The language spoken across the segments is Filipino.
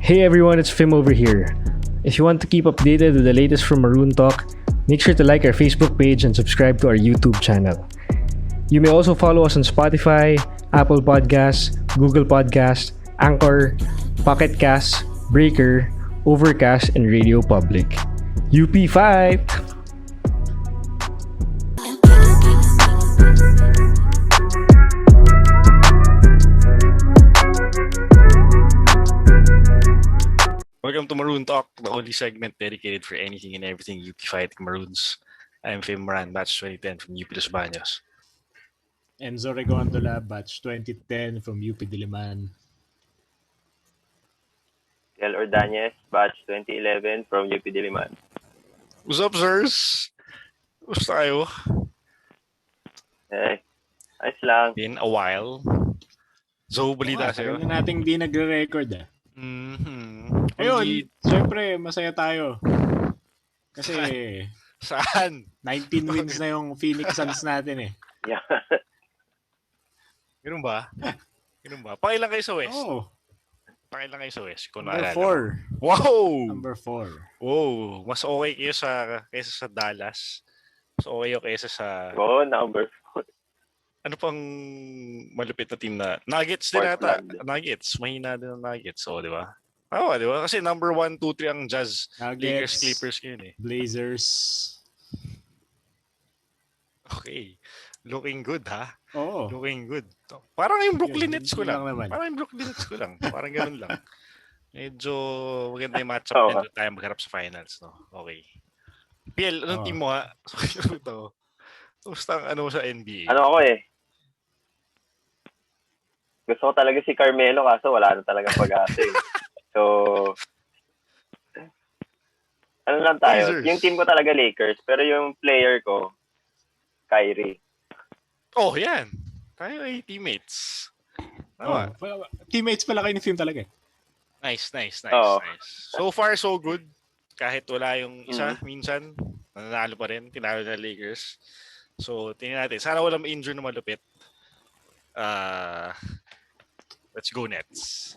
Hey everyone, it's Fim over here. If you want to keep updated with the latest from Maroon Talk, make sure to like our Facebook page and subscribe to our YouTube channel. You may also follow us on Spotify, Apple Podcasts, Google Podcasts, Anchor, Pocket Casts, Breaker, Overcast, and Radio Public. UP fight! Welcome to Maroon Talk, the only segment dedicated for anything and everything UP fighting Maroons. I'm Fim Maran, batch 2010 from UP Los Baños. Enzo Regondola, batch 2010 from UP Diliman. Miguel Ordonez, batch 2011 from UP Diliman. What's up, sirs? Kumusta kayo? Ayos lang. Been a while. So, balita sa'yo. Tagal na nating di nagre-record Ayun, syempre, masaya tayo. Kasi Saan? 19 wins na yung Phoenix Suns natin eh. Yeah. Ganun ba? Pakilang kayo sa West? Oh, Pakilang kayo sa West? Kung number naalala 4. mo. Wow! Number 4. Wow! Mas okay kayo kaysa sa Dallas. Mas okay kayo kaysa sa... Oh, number 4. Ano pang malupit na team na? Nuggets din ata. Portland. Nuggets. Mahina din ang Nuggets. O, di ba? Oo, di ba? Kasi number 1, 2, 3 ang Jazz. Nuggets, Lakers, Clippers ngayon eh. Blazers. Okay. Looking good, ha? Oo. Looking good. Parang yung Brooklyn Yun, Nets ko yun lang. lang naman. Parang yung Brooklyn Nets ko lang. Parang ganun lang. Medyo maganda yung matchup oh. Doon tayo magharap sa finals, no? Okay. PL, anong team mo, ha? Ito. Gusto ang ano sa NBA? Ano ako eh? Gusto ko talaga si Carmelo kaso wala na talaga pag-asa eh. So, ano lang tayo? Blazers. Yung team ko talaga Lakers, pero yung player ko, Kyrie. Oh, yan. Tayo ay teammates. Oh, teammates pala kayo ni Film talaga eh. Nice. Oh. So far, so good. Kahit wala yung isa, minsan, nananalo pa rin. Tinalo na Lakers. So, tingnan natin. Sana walang ma-injure na malupit. Let's go Nets.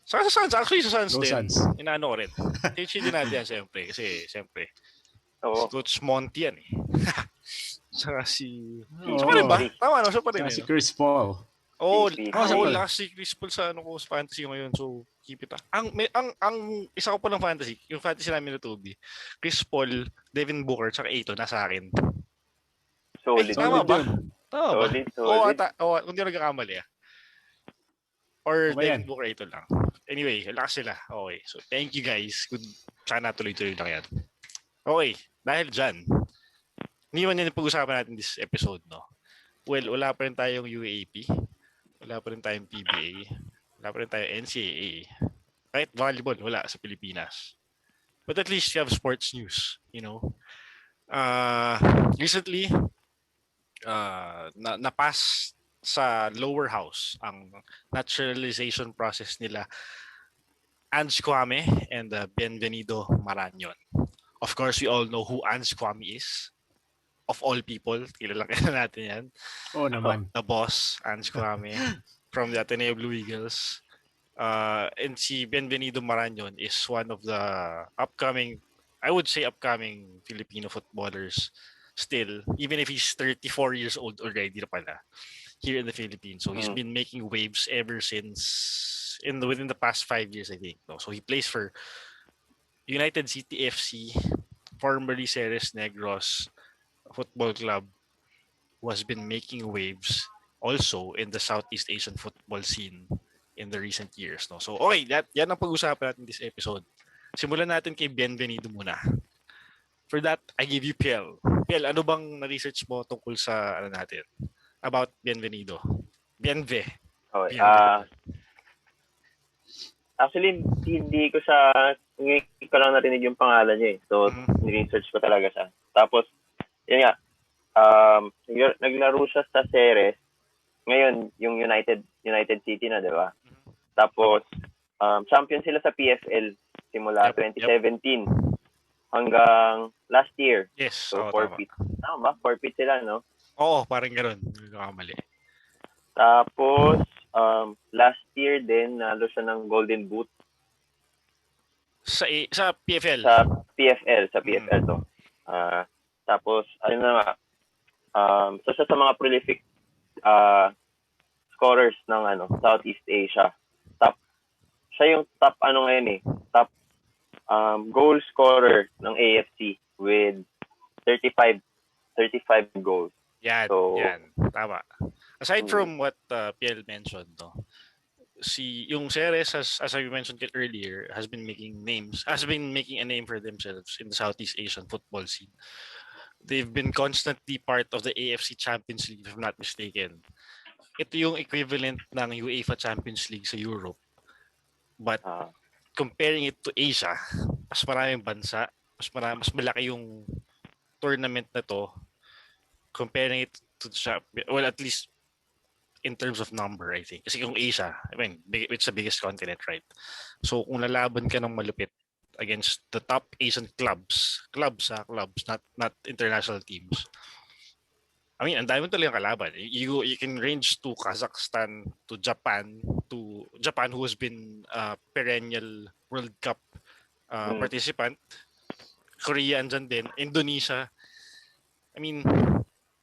Sa Suns. Actually, sa Suns Go din. Suns. Inaano ko rin. Teach din natin yan, siyempre. Kasi, siyempre, Oo. si Coach Monty yan eh. Saka si... Oo. Siya pa rin ba? Tama, no? Siya pa rin. Si Chris Paul. Lakas si Chris Paul sa sa fantasy ngayon. So, keep it up. Ang isa ko pa ng fantasy, yung fantasy namin na Toby, Chris Paul, Devin Booker, tsaka Aito, nasa akin. Solid. Tama ba? Tama ba? Solid. Kung di nagkakamali Or Okay Devin Booker, Aito lang. Anyway, lakas sila. Okay. So, thank you guys. Good. Sana tuloy-tuloy lang yan. Okay. Dahil dyan, hindi man yan pag-usapan natin this episode, no? Well, wala pa rin tayong UAP. Wala pa rin tayong PBA. Wala pa rin tayong NCAA. Kahit volleyball, wala sa Pilipinas. But at least you have sports news, you know. Recently, na-pass sa lower house ang naturalization process nila ANGE Kouame and Bienvenido Marañon. Of course, we all know who ANGE Kouame is. Of all people, kilala natin yan. Oo naman. The boss, ANGE Kouame, from the Ateneo Blue Eagles. And si Bienvenido Marañon is one of the upcoming Filipino footballers still, even if he's 34 years old already na pala here in the Philippines. So he's been making waves ever since within the past 5 years, I think. No? So he plays for United City FC, formerly Ceres Negros Football Club, who has been making waves also in the Southeast Asian football scene in the recent years. No? So okay, yan ang pag-usapan natin this episode. Simulan natin kay Bienvenido muna. For that, I give you Piel. Piel, ano bang na-research mo tungkol sa natin? About Bienvenido. Bienve. Okay. Actually, hindi ko lang narinig yung pangalan niya eh. So, ni-research ko talaga siya. Tapos, yun nga, naglaro siya sa Ceres. Ngayon, yung United City na, di ba? Tapos, champion sila sa PSL simula 2017 hanggang last year. Yes. So, forfeit. Tama ba? Forfeit sila, no? Oo, parang gano'n. Hindi ko kamali. Tapos, last year din, nalo siya ng Golden Boot. Sa PFL. Sa PFL to. Tapos ano na nga, so siya sa mga prolific scorers ng Southeast Asia. Siya yung top ngayon top goal scorer ng AFC with 35 goals. Yan, tama. Aside from what PL mentioned, no, yung Ceres, as I mentioned earlier, has been making a name for themselves in the Southeast Asian football scene. They've been constantly part of the AFC Champions League, if I'm not mistaken. Ito yung equivalent ng UEFA Champions League sa Europe. But comparing it to Asia, mas maraming bansa, mas malaki yung tournament na to comparing it to well, at least in terms of number, I think. Kasi kung Asia, it's the biggest continent, right? So kung lalaban ka ng malupit against the top Asian clubs, not international teams. Ang dami talagang kalaban. You can range to Kazakhstan, to Japan, who has been perennial World Cup participant. Korea andyan din, Indonesia.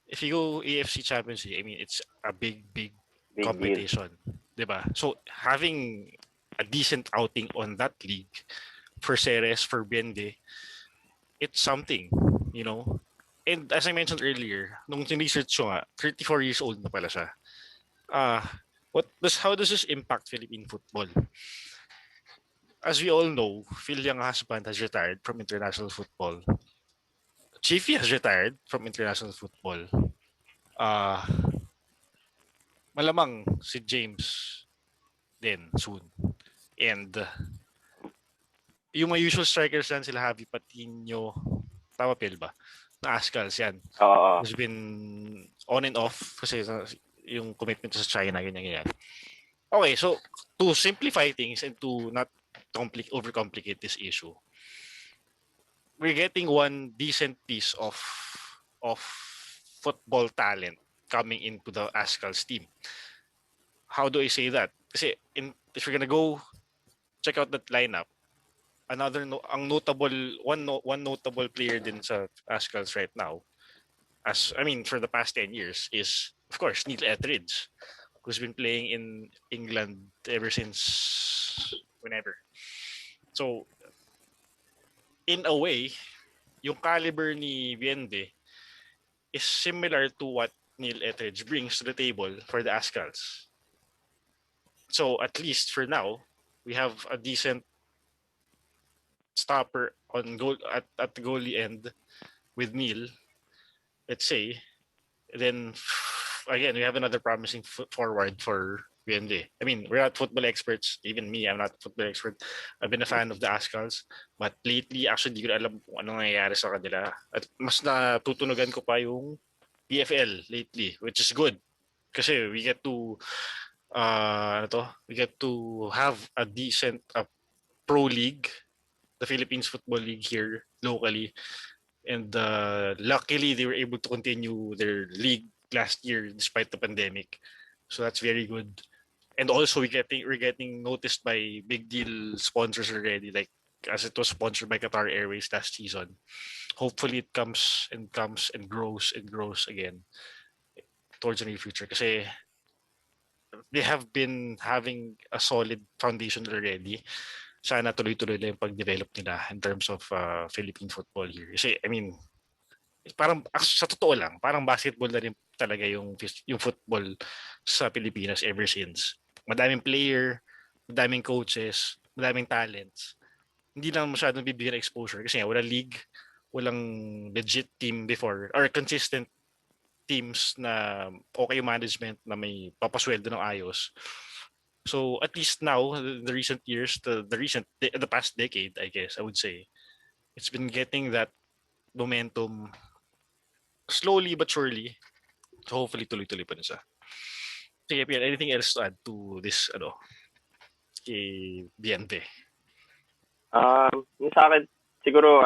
If you go AFC Champions League, it's a big competition, diba? So having a decent outing on that league for Ceres, for Biende, it's something, you know. And as I mentioned earlier, nung research ko nga, 34 years old na pala siya. How does this impact Philippine football? As we all know, Phil Young husband has retired from international football. Chiefy has retired from international football. Malamang si James din soon. And yung mga usual strikers lang sila Javi Patino, tama Phil ba? Na Ascals yan. Has been on and off kasi yung commitment sa China, ganyan. Okay, so to simplify things and to not overcomplicate this issue, we're getting one decent piece of football talent coming into the Ascals team. How do I say that? Kasi if you're gonna go check out that lineup, one notable player din sa Ascals right now, for the past 10 years, is of course Neil Etheridge, who's been playing in England ever since whenever. So in a way, yung caliber ni Biende is similar to what Neil Etheridge brings to the table for the Ascals. So at least for now, we have a decent stopper on goal at the goalie end with Neil, let's say. Then again, we have another promising forward for BND. We're not football experts. Even me, I'm not a football expert. I've been a fan of the Ascals, but lately, actually, di ko alam kung anong nangyayari sa kanila. At mas natutunugan ko pa yung PFL lately, which is good. Kasi we get to have a decent pro league, the Philippines Football League here locally, and luckily they were able to continue their league last year despite the pandemic, so that's very good. And also we're getting noticed by big deal sponsors already, like as it was sponsored by Qatar Airways last season. Hopefully it comes and grows again towards the near future, kasi they have been having a solid foundation already. Sana tuloy-tuloy lang yung pag-develop nila in terms of Philippine football here. Kasi, parang sa totoo lang, parang basketball na rin talaga yung football sa Pilipinas ever since. Madaming player, madaming coaches, madaming talents. Hindi lang masyadong bibigyan exposure kasi walang league, walang legit team before, or consistent teams na okay management na may papasweldo ng ayos. So at least now, the recent years, the past decade, I guess I would say, it's been getting that momentum slowly but surely. So hopefully tuloy-tuloy pa na siya. Sige, Pierre, anything else to add to this kay BNV? Yung sa akin siguro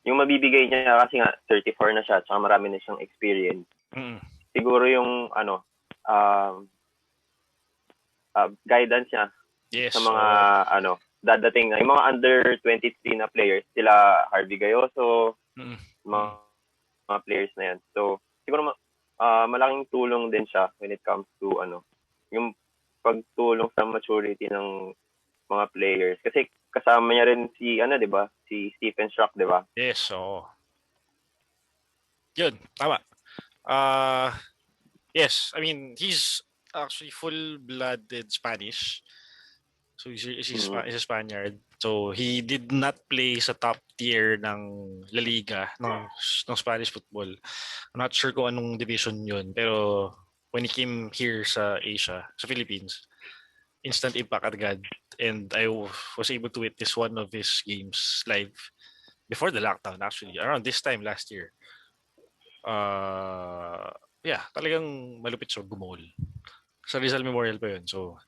yung mabibigay niya, kasi nga 34 na siya, tsaka marami na siyang experience. Siguro yung guidance niya, yes, sa mga dadating na yung mga under 23 na players, sila Harvey Gayoso, mga, mga players na yan. So, siguro malaking tulong din siya when it comes to yung pagtulong sa maturity ng mga players. Kasi kasama niya rin si, 'di ba? Si Stephen Schrock, 'di ba? Yes, oo. Yun, tama. Yes, I mean, he's actually full-blooded Spanish. So he's a Spaniard. So he did not play sa top tier ng La Liga, ng Spanish football. I'm not sure kung anong division yun. Pero when he came here sa Asia, sa Philippines, instant impact agad. And I was able to witness one of his games live before the lockdown, actually. Around this time last year. Yeah, talagang malupit siya gumol. Sa Rizal Memorial pa yun. So,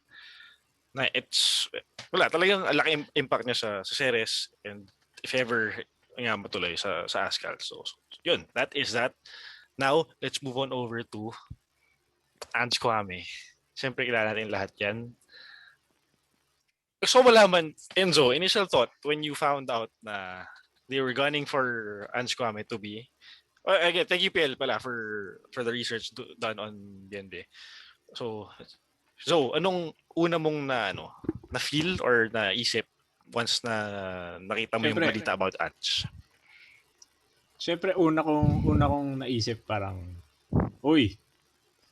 talagang laki impact niya sa series, and if ever nga matuloy sa ASCAL. So yun, that is that. Now, let's move on over to ANGE Kouame. Siyempre, kilala natin lahat yan. Gusto mo malaman, Enzo, initial thought when you found out na they were gunning for ANGE Kouame to be... again, thank you, PL, pala, for the research done on BNB. So, anong una mong na feel or naisip once na nakita mo yung balita about ANGE? Siyempre, una kong naisip parang, uy,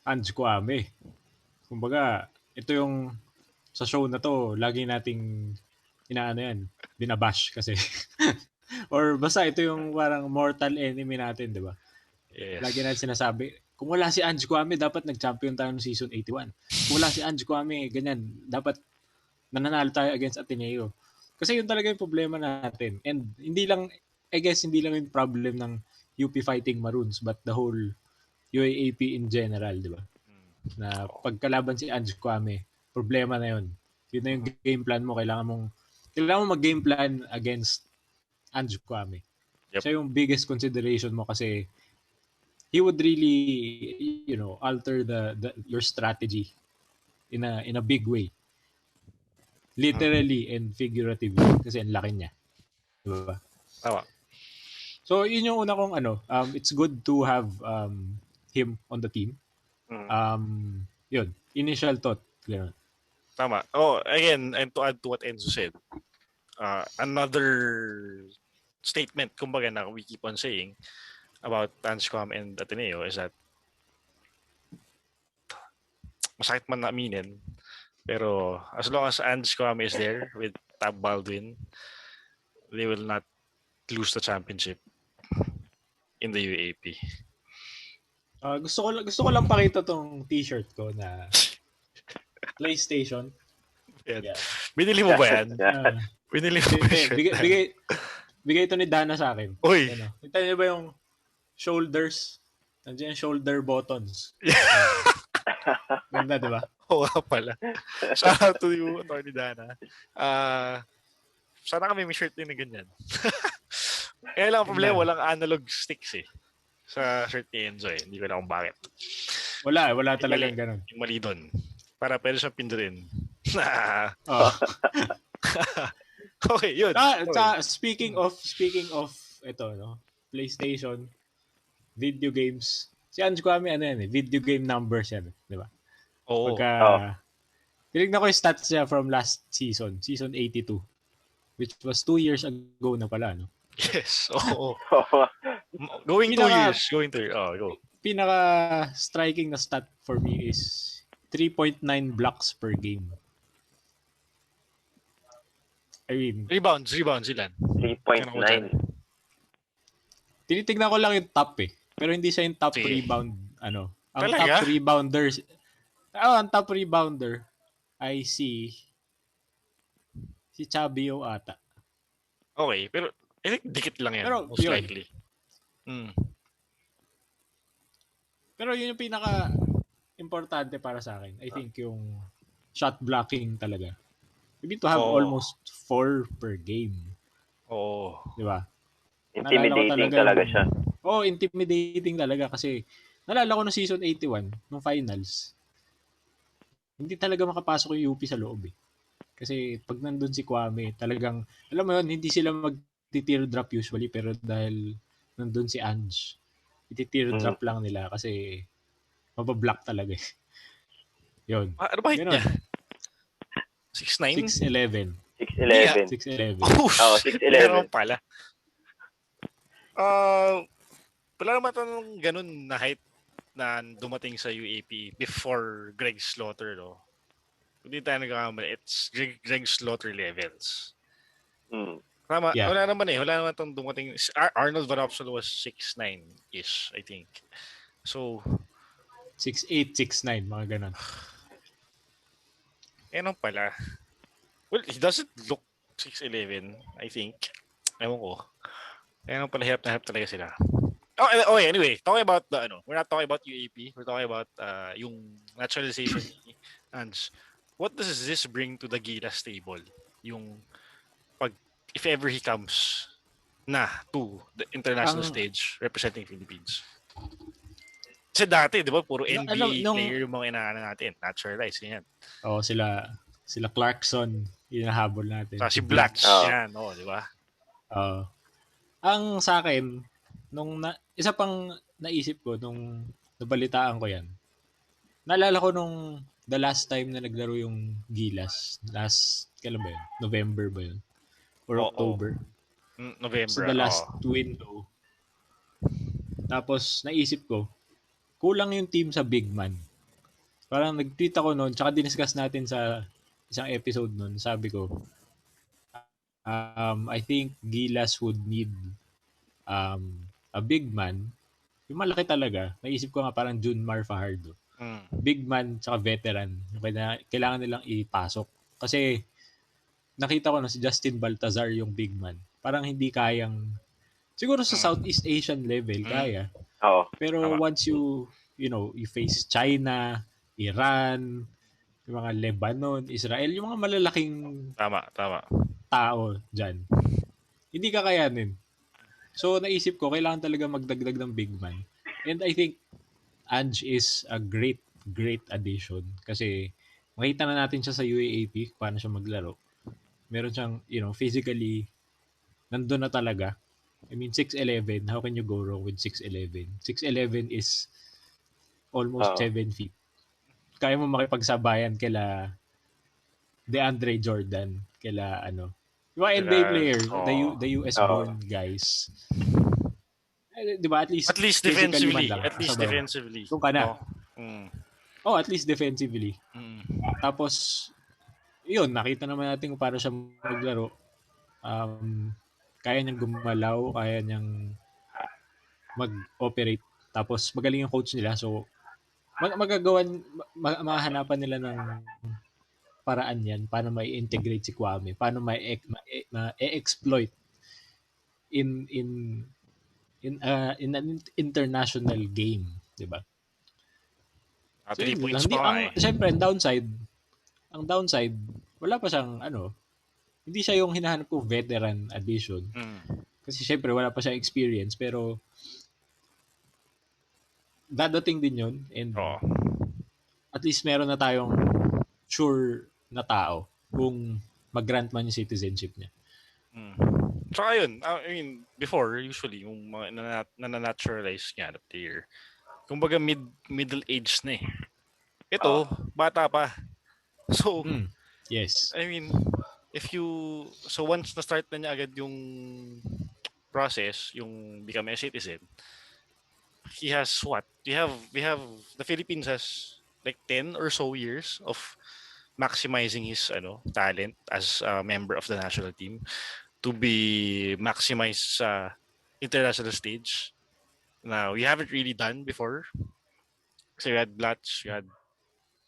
ANGE Kouame. Kumbaga, ito yung sa show na to, lagi nating binabash kasi. Or basta ito yung parang mortal enemy natin, di ba? Yes. Lagi natin sinasabi, kung wala si ANGE Kouame, dapat nag-champion tayo ng season 81. Kung wala si ANGE Kouame, ganyan, dapat nananalo tayo against Ateneo. Kasi yun talaga yung problema natin. And hindi lang yung problem ng UP fighting Maroons, but the whole UAAP in general, di ba? Na pagkalaban si ANGE Kouame, problema na yun. Yun na yung game plan mo. Kailangan mo mag-game plan against ANGE Kouame. Yep. Siya yung biggest consideration mo kasi he would really, alter your strategy in a big way. Literally and figuratively kasi ang laki niya. Diba? Tama. So, yun yung una kong it's good to have him on the team. Yun, initial thought. Clear. Tama. Oh, again, and to add to what Enzo said, another statement, kumbaga, na we keep on saying about ANGE Kouame and Ateneo is that masakit man na aminin, pero as long as ANGE Kouame is there with Tab Baldwin, they will not lose the championship in the UAP. Gusto ko lang pakita tong t-shirt ko na PlayStation. Yeah. Binili mo ba yan? Binili mo ba shirt? Bigay ito ni Dana sa akin. Uy! Kita niyo ba yung shoulders? Nandiyan yung shoulder buttons. Ganda, di ba? Oo nga pala. Shout out to you, Atty. Dana. Sana kami may shirt din na ganyan. Kaya lang ang problema, walang analog sticks sa shirt ni Enzo Hindi ko alam kung bakit. Wala talagang ganun. Yung mali doon. Para pwede siyang pindurin. Okay, yun. Speaking of ito, PlayStation, video games. Si ANGE Kouame, video game numbers yan, di ba? Oo. Tinignan ko yung stats niya from last season 82, which was 2 years ago na pala, no? Yes, oo. Going 2 years. Go. Pinaka-striking na stat for me is 3.9 blocks per game. I mean, rebounds ilan? 3.9. Tinitignan ko lang yung top Pero hindi siya yung top rebound, Ang talaga? top rebounders. Ang top rebounder ay si Chabio ata. Okay, pero I think dikit lang yan. Pero, most likely. Pero yun yung pinaka-importante para sa akin. I think yung shot blocking talaga. You need to have almost 4 per game. Oo. Di ba? Intimidating talaga siya. Intimidating talaga kasi nalala ko no season 81, nung finals. Hindi talaga makapasok yung UP sa loob Kasi pag nandun si Kouame, talagang, alam mo yun, hindi sila mag-teardrop usually, pero dahil nandun si Ange, iti-teardrop lang nila kasi mabablock talaga eh. Yun. Ano ba height niya? Ganon. 6'9"? 6'11". 6'11". 6'11". Oh, Oo, meron 6'11". pala. Wala naman tanong ganun na height na dumating sa UAP before Greg Slaughter, no? Hindi tayo nagkakamali. It's Greg Slaughter levels. Tama. Yeah. Wala naman eh. Wala naman itong dumating. Arnold Vanopsol was 6'9"-ish, I think. So, 6'8", 6'9", mga ganon. ano pala. Well, he doesn't look 6'11", I think. Ewan ko. Ano pala, hirap na hirap talaga sila. Oh, anyway, talking about we're not talking about UAP. We're talking about yung naturalization ni Ange. What does this bring to the Gilas table? Yung if ever he comes to the international stage representing Philippines. Kasi dati, di ba, puro NBA player yung mga inaano natin. Naturalized, yan. Oo, sila Clarkson, hinahabol natin. Si Blatch, yan, di ba? Ang sa akin, isa pang naisip ko nung nabalitaan ko yan, naalala ko nung the last time na naglaro yung Gilas, kailan ba yun? November ba yun? Or October? November. So the last window. Tapos naisip ko, kulang yung team sa big man. Parang nag-tweet ako noon, tsaka diniscuss natin sa isang episode noon, sabi ko, I think Gilas would need a big man. Yung malaki talaga. Naisip ko nga parang Junmar Fajardo. Big man tsaka veteran. Kailangan nilang ipasok. Kasi nakita ko na si Justin Baltazar yung big man. Parang hindi kayang, siguro sa Southeast Asian level, kaya. Pero once you face China, Iran, yung mga Lebanon, Israel, yung mga malalaking tama tao dyan, hindi kakayanin. So naisip ko, kailangan talaga magdagdag ng big man. And I think Ange is a great addition kasi makita na natin siya sa UAAP paano siya maglaro. Meron siyang, physically, nandun na talaga. I mean, 6'11", how can you go wrong with 6'11"? 6'11" is almost 7 feet. Kaya mo makipagsabayan kila DeAndre Jordan, kila yung mga NBA player, the US born guys. Di ba? At least defensively. lang, at least defensively. Doon ka na. At least defensively. Tapos, yun, nakita naman natin kung paano siya maglaro. Kaya niyang gumalaw, kaya niyang mag-operate. Tapos, magaling yung coach nila. So, mahanapan nila ng paraan yan paano ma-integrate si Kouame, paano ma-exploit in an international game, di ba? So, 3 points pa Siyempre, ang downside, wala pa siyang hindi siya yung hinahanap ko veteran addition. Kasi siyempre, wala pa siyang experience, pero dadating din yun, and at least meron na tayong sure na tao kung mag-grant man yung citizenship niya. Tsaka yun, I mean, before, usually, yung mga nananaturalize nga na player, kumbaga middle-aged na eh. Ito, bata pa. So, yes. I mean, so once na-start na niya agad yung process, yung become a citizen, he has what? We have, the Philippines has like 10 or so years of maximizing his talent as a member of the national team to be maximized sa international stage. Now, we haven't really done before. Kasi we had Blatch, we had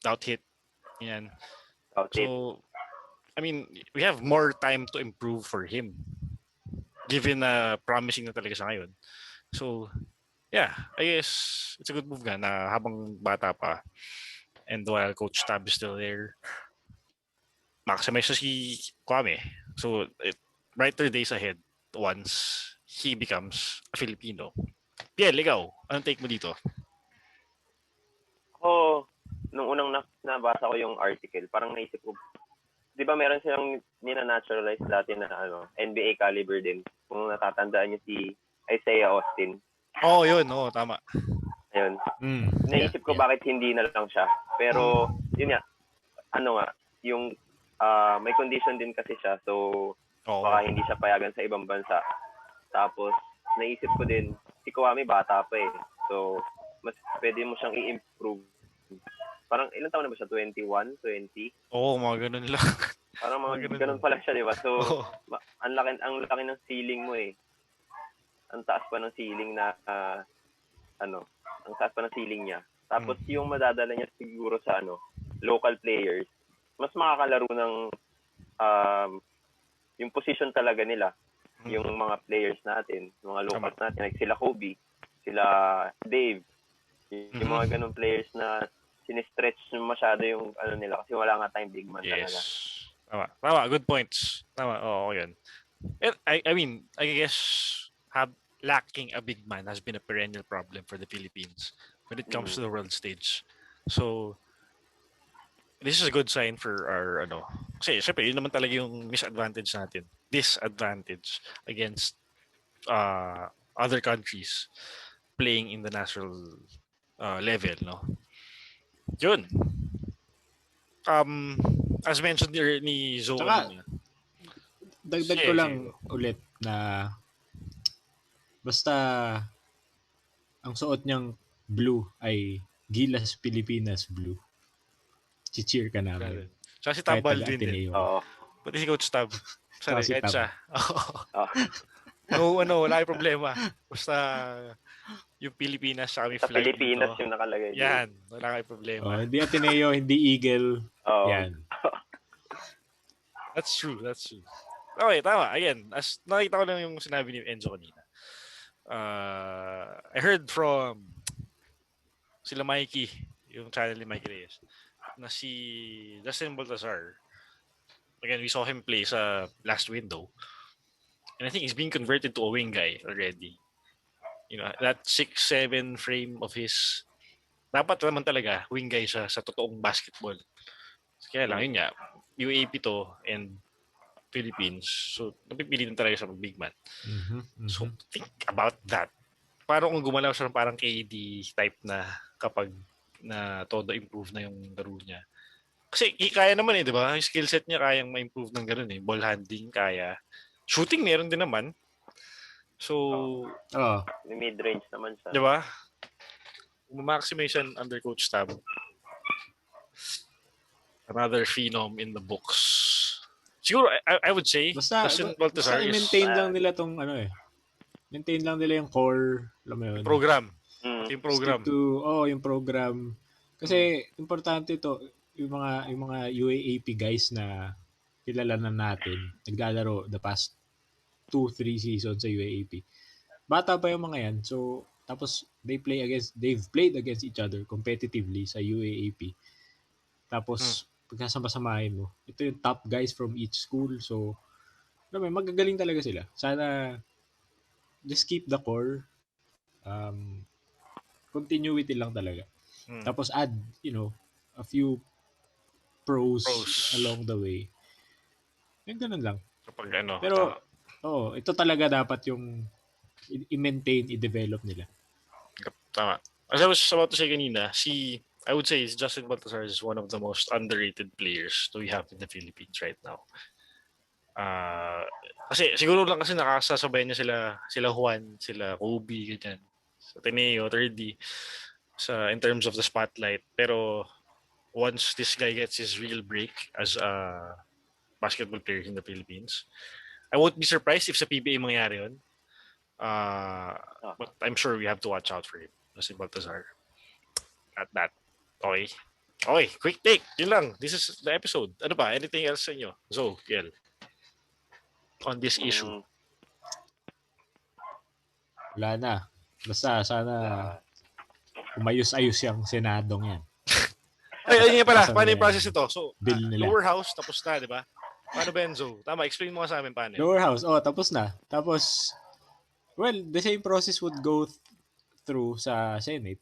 Doubt-Hit. Yan. So, I mean, we have more time to improve for him. Given na promising na talaga siya ngayon. So, yeah, I guess it's a good move na habang bata pa and while Coach Tab is still there, maximize si Kouame. So, brighter days ahead once he becomes a Filipino. Piel, ikaw, anong take mo dito? Nung unang nabasa ko yung article, parang naisip ko, di ba meron silang nina-naturalize dati na NBA caliber din. Kung natatandaan niyo si Isaiah Austin. Yun. Tama. Ayun. Naisip ko bakit hindi na lang siya. Pero, yun nga, yung may condition din kasi siya. So, baka hindi siya payagan sa ibang bansa. Tapos, naisip ko din, si Kouame bata pa eh. So, mas pwede mo siyang i-improve. Parang ilang taon na ba siya? 21? 20? Mga ganun lang. Parang mga ganun pa lang siya, di ba? So, ang laki ng ceiling mo eh. Ang taas pa ng ceiling na, ang taas pa ng ceiling niya. Tapos yung madadala niya siguro sa local players, mas makakalaro ng yung position talaga nila. Yung mga players natin, mga locals natin, like sila Kobe, sila Dave, yung mga ganun players na sinistretch masyado yung nila kasi wala nga tayong big man talaga. Tama. Good points. Tama. Yan. And I mean, I guess lacking a big man has been a perennial problem for the Philippines when it comes to the world stage. So, this is a good sign for our kasi syempre yun naman talaga yung disadvantage against other countries playing in the national level, no? Yun. As mentioned ni Zoe, dagdag ko lang ulit na basta ang suot niyang blue ay Gilas Pilipinas blue. Cheer ka namin. Tsaka si Tab Baldwin din. Pati si Coach Tab. Sorry, si Tab. siya. Wala yung problema. Basta yung Pilipinas sa kami flag. Sa Pilipinas dito, yung nakalagay. Yan, wala kayong problema. Hindi Ateneo, hindi Eagle. Yan. That's true. Okay, tama. Again, as nakita ko lang yung sinabi ni Enzo kanina. I heard from sila Mikey, yung channel ni Mikey Reyes, na si Justin Baltazar. Again, we saw him play sa last window. And I think he's being converted to a wing guy already. That 6'7" frame of his, dapat naman talaga wing guy siya sa totoong basketball. Kaya lang, yun nga, UAP to and Philippines. So, napipilitan talaga siya mag big man. So, think about that. Parang kung gumalaw siya ng parang KD type na kapag na todo improve na yung laro niya. Kasi kaya naman di ba? Yung skill set niya kayang ma-improve ng gano'n eh. Ball handling, kaya. Shooting, meron din naman. So, mid-range naman siya. Di ba? Maximization under Coach Tab. Another phenom in the books. Siguro, I would say, basta i-maintain lang nila tong maintain lang nila yung core, alam mo yun. Program. Yung program. Yung program. Kasi, importante ito, yung mga UAAP guys na kilala na natin, naglalaro the past 2-3 seasons sa UAAP. Bata pa yung mga yan. So, tapos they've played against each other competitively sa UAAP. Tapos, pagkasama-samahin mo, ito yung top guys from each school. So, magagaling talaga sila. Sana, just keep the core. Continuity lang talaga. Tapos add, a few pros along the way. Yung ganun lang. Kapag pero, ito talaga dapat yung i-maintain, i-develop nila. Tama. As I was about to say kanina, I would say Justin Baltazar is one of the most underrated players that we have in the Philippines right now. Kasi siguro lang kasi nakasasabay niya sila Juan, sila Kobe, ganyan. Sa Ateneo, 3D, in terms of the spotlight. Pero once this guy gets his real break as a basketball player in the Philippines, I won't be surprised if sa PBA mangyari yun. But I'm sure we have to watch out for him. Justin Baltazar. At that. Okay, quick take. Yun lang. This is the episode. Ano ba? Anything else sa inyo? So, Kiel. On this issue. Wala na. Basta sana umayos-ayos yung Senadong yan. Ayun pala. Paano yung process ito? So, lower house, tapos na, di ba? Paano ba Enzo? Tama, explain mo nga sa amin paano. Lower house, tapos na. Tapos, the same process would go through sa Senate.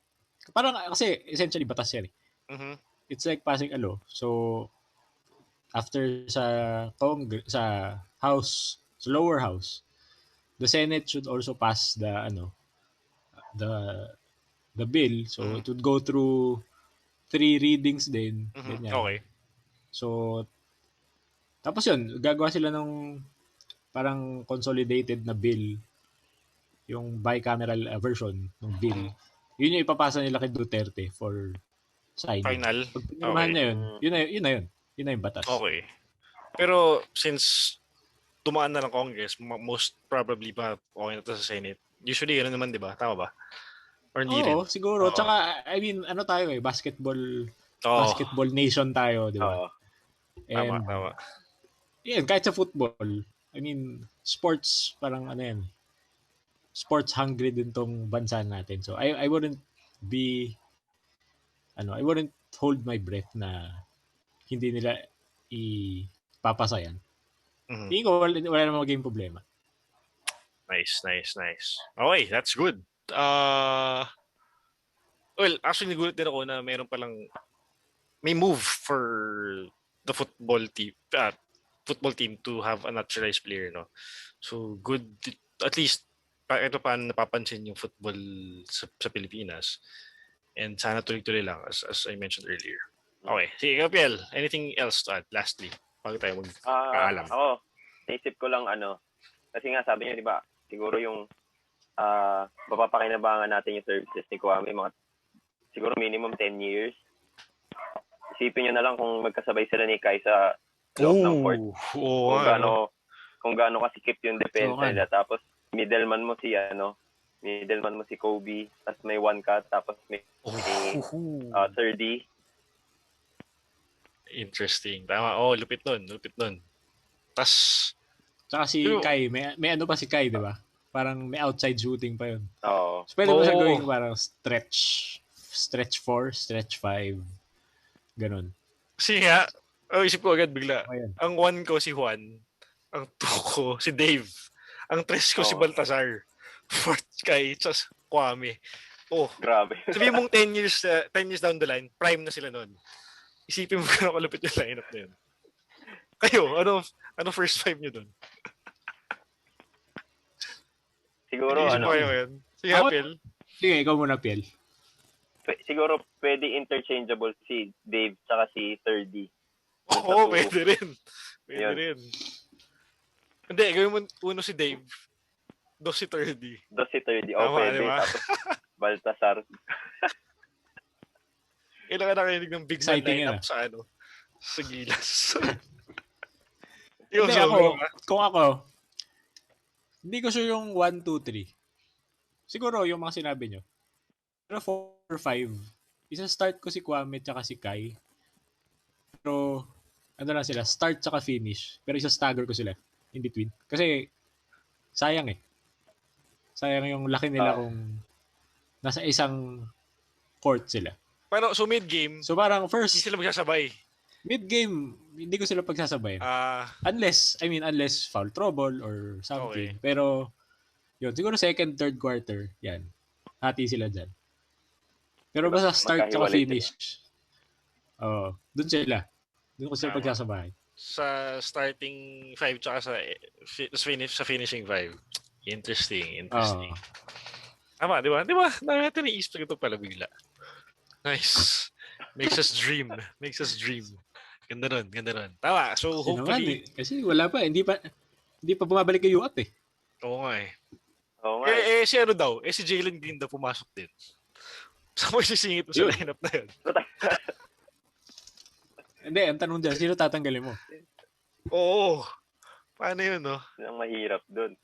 Parang kasi essentially batas yan eh. Mm-hmm. It's like passing a law. So, after sa house, sa lower house, the Senate should also pass the bill. So it would go through 3 readings din, ganyan. Okay. So tapos yun, gagawa sila ng parang consolidated na bill, yung bicameral version ng bill. Yun yung ipapasa nila kay Duterte for signing. Final. Pag pinirmahan niya yun na yun. Yun na yung batas. Okay. Pero since dumaan na ng Congress, most probably pa okay na to sa Senate. Usually, gano'n naman, di ba? Tama ba? Or hindi rin? Oo, siguro. Oo. Tsaka, I mean, ano tayo basketball nation tayo, di ba? Tama. Yan, kahit sa football, I mean, sports, parang ano yan, sports hungry din tong bansa natin. So, I wouldn't I wouldn't hold my breath na hindi nila ipapasa yan. Hindi ko, wala namang maging problema. Nice. Okay, that's good. Well, actually, nagulat din ako na mayroon palang may move for the football team to have a naturalized player, no? So, good. At least, ito paano napapansin yung football sa Pilipinas. And sana tuloy-tuloy lang, as I mentioned earlier. Okay. Sige, Gabriel, anything else to add? Lastly, bago tayo magpaalam. Ako, naisip ko lang kasi nga sabi niyo, di ba, siguro yung mapapakinabangan natin yung services ni Kouame, siguro minimum 10 years. Isipin niyo na lang kung magkasabay sila ni Kai sa loob ng court. Kung gaano kasikip yung depensa nila. Tapos middleman mo si Kobe, tapos may one cut, tapos may third D. Interesting. Tama. Lupit nun. Tas Tsaka si Kai, may ano pa si Kai, di ba? Parang may outside shooting pa yun. Oo. So, pwede mo siya gawing parang stretch 4, stretch 5, ganun. Kasi nga, isip ko agad bigla. Ayan. Ang 1 ko si Juan, ang 2 ko si Dave, ang 3 ko si Baltazar, 4th Kai, tsas Kouame. Grabe. Sabihin mong 10 years down the line, prime na sila nun. Isipin mo kung kalupit yung lineup na yun. Kayo, ano first 5 nyo dun? Siguro, Sige, Piel. Sige, ikaw muna, Piel. Siguro, pwede interchangeable si Dave tsaka si 3D. Oo, pwede rin. Hindi, gawin mo uno si Dave, 2 si 3D. 2 si 3D. Pwede. Diba? Tapos, Baltasar. Kailangan nakinig ng big man lineup sa Gilas. Hindi kung ako, hindi ko sure yung 1, 2, 3. Siguro yung mga sinabi nyo. Pero 4, 5, isa-start ko si Kouame tsaka si Kai. Pero, ano lang sila, start tsaka finish. Pero isa-stagger ko sila in between. Kasi, sayang Sayang yung laki nila kung nasa isang court sila. Pero, so mid-game, so parang first, hindi sila magsasabay. Mid-game, hindi ko sila pagsasabayin. Unless foul trouble or something. Okay. Pero, yun, siguro second, third quarter, yan. Hati sila dyan. Pero basta start tsaka finish. Dun sila. Dun ko sila pagsasabayin. Sa starting 5 tsaka sa finishing 5. Interesting. Tama, di ba? Natin i-easter ito pala bigla. Nice. Makes us dream. Ganda nun. Tama. So, hopefully... Kasi wala pa. Hindi pa bumabalik kay UAP eh. Oo nga eh. Si si Jalen Green daw pumasok din. Saan mo isisingit mo sa lineup na yun? Hindi, ang tanong dyan, sino tatanggalin mo? Oo. Paano yun, no? Ang mahirap dun.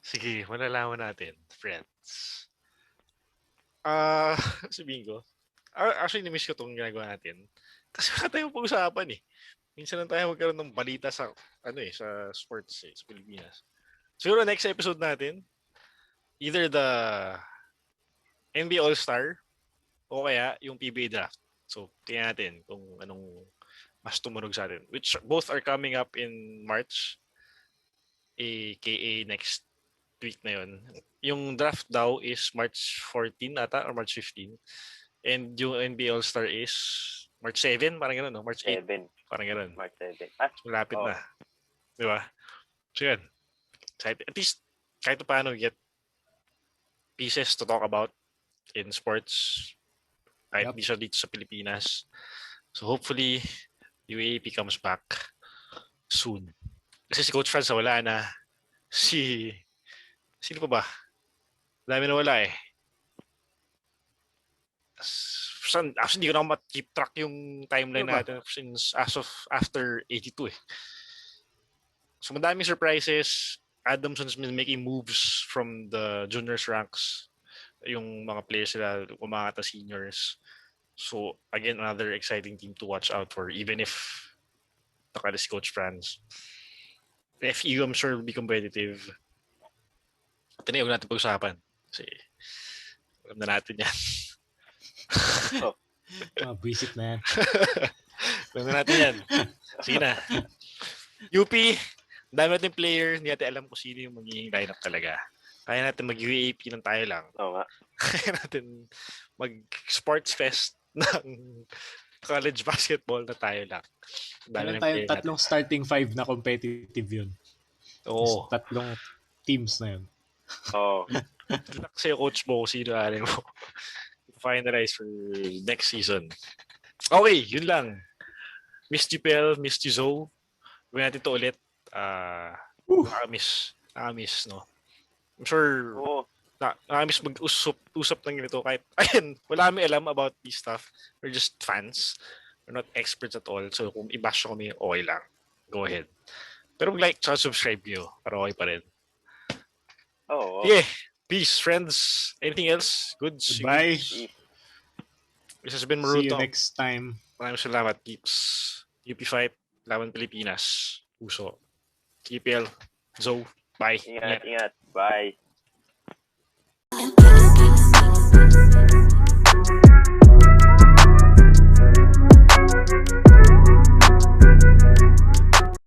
Sige, malalaman natin, friends. Sabihin ko, actually, namiss ko itong ginagawa natin. Kasi wala tayong pag-usapan eh. Minsan lang tayo magkaroon ng balita sa sports sa Pilipinas. Siguro next episode natin, either the NBA All-Star o kaya yung PBA Draft. So, tingnan natin kung anong mas tumunog sa atin. Which both are coming up in March, aka next week na yun. Yung draft daw is March 14 ata or March 15. And yung NBA All-Star is March 7, parang gano'n, no? March 8, 7. parang gano'n. March 7. Ah, Malapit oh. na. Di ba? So yun. At least, kahit paano get pieces to talk about in sports. Kahit di siya dito sa Pilipinas. So hopefully, UAAP comes back soon. Kasi si Coach Franz wala na. Sino pa ba? Dami na wala eh. Actually, hindi ko na keep track yung timeline natin since after 82 eh. So madaming surprises. Adamson's been making moves from the juniors ranks. Yung mga players sila umangat na seniors. So again, another exciting team to watch out for, even if nakala si Coach Franz. FEU, I'm sure will be competitive. Ito na yung natin pag-usapan. Kasi alam na natin yan. Visit na yan. Alam na natin yan. Sige na. UP, dami natin player, hindi natin alam kung sino yung magiging lineup talaga. Kaya natin mag-UAP ng tayo lang. Oo nga. Kaya natin mag-sports fest ng college basketball na tayo lang. Meron tayong tatlong starting 5 na competitive yun. Oo. Tatlong teams na yun. Oo. Kasi coach mo kung sino alin mo. Finalize for next season. Okay, yun lang. Miss Pel, Miss Zoe. Gawin natin ito ulit. Nakamiss, no? I'm sure nakamiss mag-usap ng ganito kahit, again, wala kami alam about this stuff. We're just fans. We're not experts at all. So kung i-bash kami, okay lang. Go ahead. Pero mag-like, subscribe nyo para okay pa rin. Yeah. Peace, friends. Anything else? Goods? Bye. This has been Maroon. See you next time. Maraming salamat, peeps. UP Fight, Laban Pilipinas. Puso. KPL. Zoe. Bye. Ingat. Bye.